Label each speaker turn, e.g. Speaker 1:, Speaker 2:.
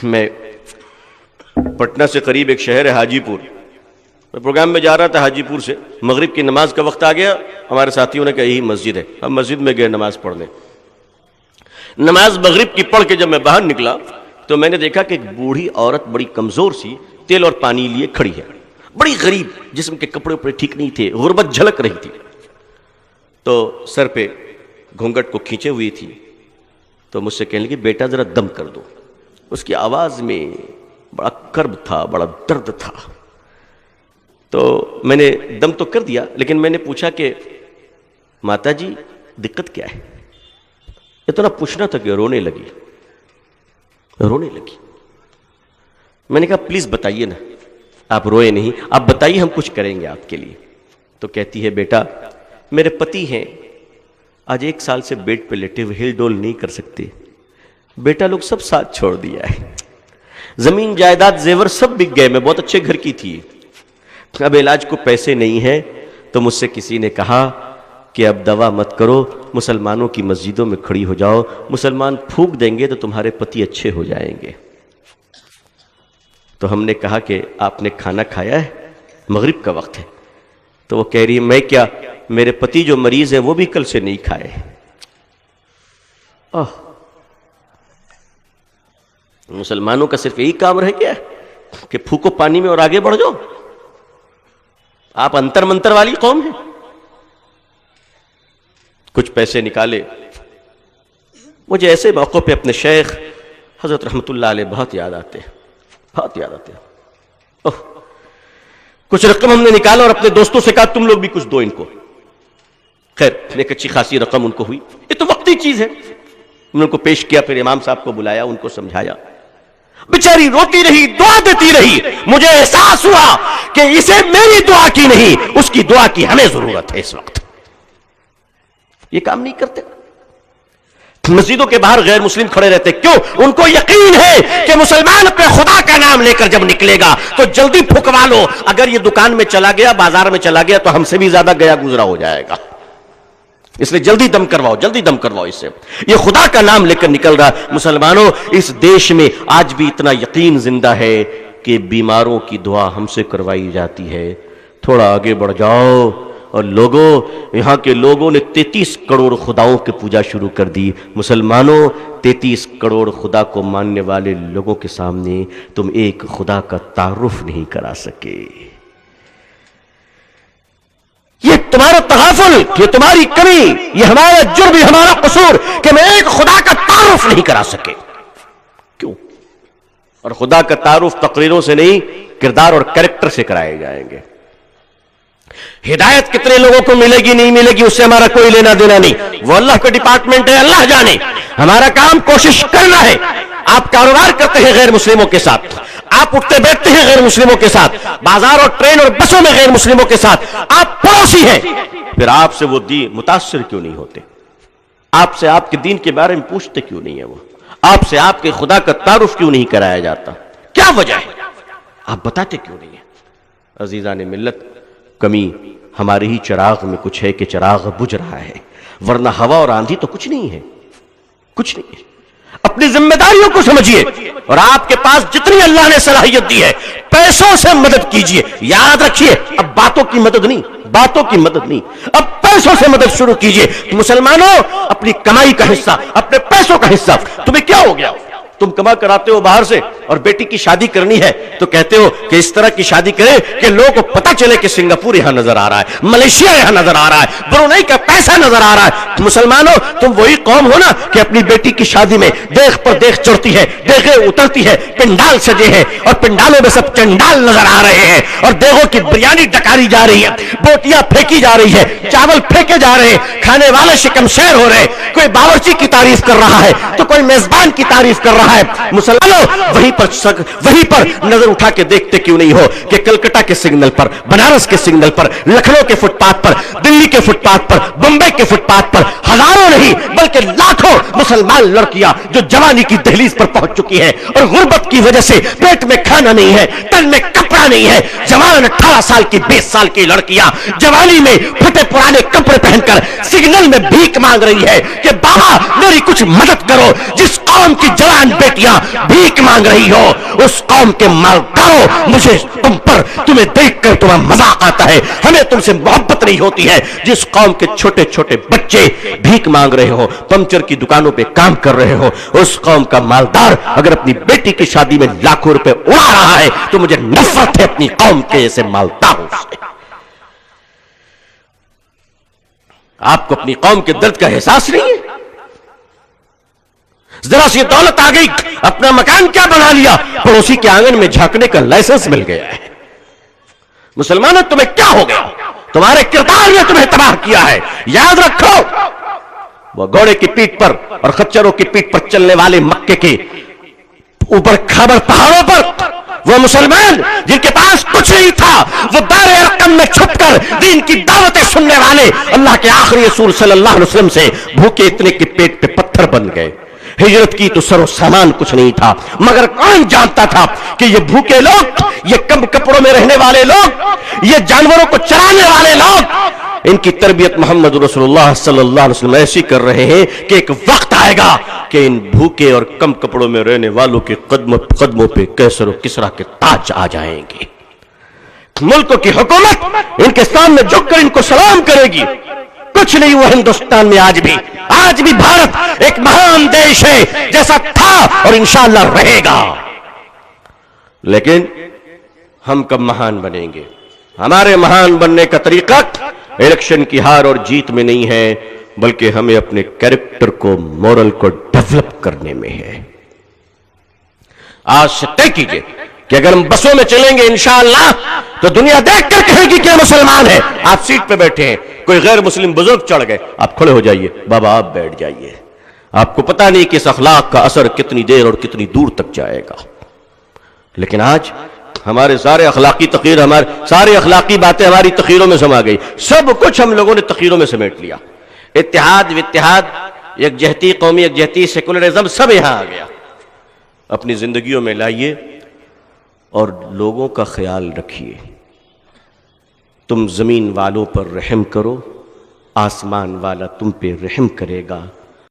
Speaker 1: میں پٹنہ سے قریب ایک شہر ہے حاجی پور، میں پروگرام میں جا رہا تھا حاجی پور سے، مغرب کی نماز کا وقت آ گیا، ہمارے ساتھیوں نے کہا یہی مسجد ہے، ہم مسجد میں گئے نماز پڑھنے۔ نماز مغرب کی پڑھ کے جب میں باہر نکلا تو میں نے دیکھا کہ ایک بوڑھی عورت بڑی کمزور سی تیل اور پانی لیے کھڑی ہے، بڑی غریب، جسم کے کپڑے وپڑے ٹھیک نہیں تھے، غربت جھلک رہی تھی، تو سر پہ گھونگھٹ کو کھینچے ہوئی تھی، تو مجھ سے کہنے لگی بیٹا ذرا دم کر دو۔ اس کی آواز میں بڑا کرب تھا، بڑا درد تھا، تو میں نے دم تو کر دیا، لیکن میں نے پوچھا کہ ماتا جی دقت کیا ہے؟ اتنا پوچھنا تھا کہ رونے لگی۔ میں نے کہا پلیز بتائیے نا، آپ روئے نہیں، آپ بتائیے، ہم کچھ کریں گے آپ کے لیے۔ تو کہتی ہے بیٹا میرے پتی ہیں، آج 1 سال سے بیڈ پہ لیٹے ہوئے، ہل ڈول نہیں کر سکتے، بیٹا لوگ سب ساتھ چھوڑ دیا ہے، زمین جائیداد زیور سب بک گئے، میں بہت اچھے گھر کی تھی، اب علاج کو پیسے نہیں ہیں، تو مجھ سے کسی نے کہا کہ اب دوا مت کرو، مسلمانوں کی مسجدوں میں کھڑی ہو جاؤ، مسلمان پھونک دیں گے تو تمہارے پتی اچھے ہو جائیں گے۔ تو ہم نے کہا کہ آپ نے کھانا کھایا ہے؟ مغرب کا وقت ہے۔ تو وہ کہہ رہی ہے میں کیا، میرے پتی جو مریض ہیں وہ بھی کل سے نہیں کھائے۔ مسلمانوں کا صرف یہی کام رہ گیا کہ پھونکو پانی میں اور آگے بڑھ جاؤ؟ آپ انتر منتر والی قوم ہیں۔ کچھ پیسے نکالے، مجھے ایسے موقع پہ اپنے شیخ حضرت رحمت اللہ علیہ بہت یاد آتے ہیں۔ کچھ رقم ہم نے نکالا اور اپنے دوستوں سے کہا تم لوگ بھی کچھ دو ان کو۔ خیر ایک اچھی خاصی رقم ان کو ہوئی، یہ تو وقتی چیز ہے، ان کو پیش کیا، پھر امام صاحب کو بلایا، ان کو سمجھایا، بیچاری روتی رہی، دعا دیتی رہی۔ مجھے احساس ہوا کہ اسے میری دعا کی نہیں، اس کی دعا کی ہمیں ضرورت ہے اس وقت۔ یہ کام نہیں کرتے، مسجدوں کے باہر غیر مسلم کھڑے رہتے، کیوں؟ ان کو یقین ہے کہ مسلمان اپنے خدا کا نام لے کر جب نکلے گا تو جلدی پھکوا لو، اگر یہ دکان میں چلا گیا، بازار میں چلا گیا تو ہم سے بھی زیادہ گیا گزرا ہو جائے گا، اس لیے جلدی دم کرواؤ اس سے۔ یہ خدا کا نام لے کر نکل رہا۔ مسلمانوں اس دیش میں آج بھی اتنا یقین زندہ ہے کہ بیماروں کی دعا ہم سے کروائی جاتی ہے۔ تھوڑا آگے بڑھ جاؤ اور لوگوں، یہاں کے لوگوں نے 33 کروڑ خداؤں کی پوجا شروع کر دی۔ مسلمانوں 33 کروڑ خدا کو ماننے والے لوگوں کے سامنے تم ایک خدا کا تعارف نہیں کرا سکے۔ یہ تمہارا تغافل، یہ تمہاری کمی، یہ ہمارا جرم، یہ ہمارا قصور کہ میں ایک خدا کا تعارف نہیں کرا سکے۔ کیوں؟ اور خدا کا تعارف تقریروں سے نہیں، کردار اور کریکٹر سے کرائے جائیں گے۔ ہدایت کتنے لوگوں کو ملے گی نہیں ملے گی اس سے ہمارا کوئی لینا دینا نہیں، وہ اللہ کا ڈپارٹمنٹ ہے، اللہ جانے۔ ہمارا کام کوشش کرنا ہے۔ آپ کاروبار کرتے ہیں غیر مسلموں کے ساتھ، آپ اٹھتے بیٹھتے ہیں غیر مسلموں کے ساتھ، بازار اور ٹرین اور بسوں میں غیر مسلموں کے ساتھ، آپ پڑوسی ہیں، پھر آپ سے وہ دین متاثر کیوں نہیں ہوتے؟ آپ سے آپ کے دین کے بارے میں پوچھتے کیوں نہیں ہے؟ وہ آپ سے آپ کے خدا کا تعارف کیوں نہیں کرایا جاتا؟ کیا وجہ ہے؟ آپ بتاتے کیوں نہیں ہیں؟ عزیزان ملت، کمی ہمارے ہی چراغ میں کچھ ہے کہ چراغ بجھ رہا ہے، ورنہ ہوا اور آندھی تو کچھ نہیں ہے، کچھ نہیں ہے۔ اپنی ذمہ داریوں کو سمجھیے، اور آپ کے پاس جتنی اللہ نے صلاحیت دی ہے پیسوں سے مدد کیجیے۔ یاد رکھیے اب باتوں کی مدد نہیں، اب پیسوں سے مدد شروع کیجیے۔ مسلمانوں اپنی کمائی کا حصہ، اپنے پیسوں کا حصہ، تمہیں کیا ہو گیا؟ تم کما کر آتے ہو باہر سے اور بیٹی کی شادی کرنی ہے تو کہتے ہو کہ اس طرح کی شادی کریں کہ لوگوں کو پتہ چلے کہ سنگاپور یہاں نظر آ رہا ہے، ملیشیا یہاں نظر آ رہا ہے، برونائی کا پیسہ نظر آ رہا ہے۔ مسلمانوں تم وہی قوم ہو نا کہ اپنی بیٹی کی شادی میں دیکھ پر دیکھ چڑھتی ہے، دیکھیں اترتی ہے، پنڈال سجے ہیں اور پنڈالوں میں سب چنڈال نظر آ رہے ہیں، اور دیگوں کی بریانی ڈکاری جا رہی ہے، بوٹیاں پھینکی جا رہی ہے، چاول پھینکے جا رہے ہیں، کھانے والے شکم شیر ہو رہے ہیں، کوئی باورچی کی تعریف کر رہا ہے تو کوئی میزبان کی تعریف کر رہا ہے۔ مسلمانوں وہیں پر نظر اٹھا کے دیکھتے کیوں نہیں ہو کہ کلکتہ کے سگنل پر، بنارس کے سگنل پر، لکھنؤ کے فٹ پاتھ پر، دلی کے فٹ پاتھ پر، بمبئی کے فٹ پاتھ پر ہزاروں نہیں بلکہ لاکھوں مسلمان لڑکیاں جو جوانی کی دہلیز پر پہنچ چکی ہیں اور غربت کی وجہ سے پیٹ میں کھانا نہیں ہے، تن میں کپڑا نہیں ہے، جوان 18 سال کی 20 سال کی لڑکیاں جوانی میں پھٹے پرانے کپڑے پہن کر سگنل میں بھیک مانگ رہی ہے کہ بابا میری کچھ مدد کرو۔ جس قوم کی جوان بیٹیاں بھیک مانگ رہی رہی ہو، اس قوم کے مالداروں، مجھے تم پر تمہیں دیکھ کر تمہیں مذاق آتا ہے، ہمیں تم سے محبت نہیں ہوتی ہے۔ جس قوم کے چھوٹے چھوٹے بچے بھیک مانگ رہے ہو، پنچر کی دکانوں پہ کام کر رہے ہو، اس قوم کا مالدار اگر اپنی بیٹی کی شادی میں لاکھوں روپے اڑا رہا ہے تو مجھے نفرت ہے اپنی قوم کے ایسے مالداروں سے۔ آپ کو اپنی قوم کے درد کا احساس نہیں ہے؟ ذرا سی دولت آ گئی، اپنا مکان کیا بنا لیا، پڑوسی کے آنگن میں جھانکنے کا لائسنس مل گیا ہے۔ مسلمانوں تمہیں کیا ہو گیا؟ تمہارے کردار نے تمہیں تباہ کیا ہے۔ یاد رکھو، وہ گھوڑے کی پیٹھ پر اور خچروں کی پیٹھ پر چلنے والے مکے کے اوپر خیبر پہاڑوں پر وہ مسلمان جن کے پاس کچھ نہیں تھا، وہ دار ارقم میں چھپ کر دین کی دعوتیں سننے والے اللہ کے آخری رسول صلی اللہ علیہ وسلم سے بھوکے اتنے کہ پیٹ پہ پتھر بن گئے۔ ہجرت کی تو سر و سامان کچھ نہیں تھا، مگر کون جانتا تھا کہ یہ بھوکے لوگ، یہ کم کپڑوں میں رہنے والے لوگ، یہ جانوروں کو چرانے والے لوگ، ان کی تربیت محمد رسول اللہ صلی اللہ علیہ وسلم ایسی کر رہے ہیں کہ ایک وقت آئے گا کہ ان بھوکے اور کم کپڑوں میں رہنے والوں کے قدموں پہ کیسر و کسرا کے تاج آ جائیں گے۔ ملکوں کی حکومت ان کے سامنے جھک کر ان کو سلام کرے گی۔ کچھ نہیں ہوا ہندوستان میں، آج بھی بھارت ایک مہان دیش ہے، جیسا تھا اور انشاءاللہ رہے گا۔ لیکن ہم کب مہان بنیں گے؟ ہمارے مہان بننے کا طریقہ الیکشن کی ہار اور جیت میں نہیں ہے، بلکہ ہمیں اپنے کیریکٹر کو، مورل کو ڈیولپ کرنے میں ہے۔ آج سے طے کیجئے کہ اگر ہم بسوں میں چلیں گے انشاءاللہ تو دنیا دیکھ کر کہے گی کہ مسلمان ہے۔ آپ سیٹ پہ بیٹھے ہیں، کوئی غیر مسلم بزرگ چڑھ گئے، آپ کھڑے ہو جائیے، بابا آپ بیٹھ جائیے۔ آپ کو پتہ نہیں کہ اس اخلاق کا اثر کتنی دیر اور کتنی دور تک جائے گا۔ لیکن آج ہمارے سارے اخلاقی باتیں ہماری تقریروں میں سما گئی، سب کچھ ہم لوگوں نے تقریروں میں سمیٹ لیا۔ اتحاد یکجہتی، قومی یکجہتی، سیکولرزم سب یہاں آ گیا۔ اپنی زندگیوں میں لائیے اور لوگوں کا خیال رکھیے۔ تم زمین والوں پر رحم کرو، آسمان والا تم پہ رحم کرے گا۔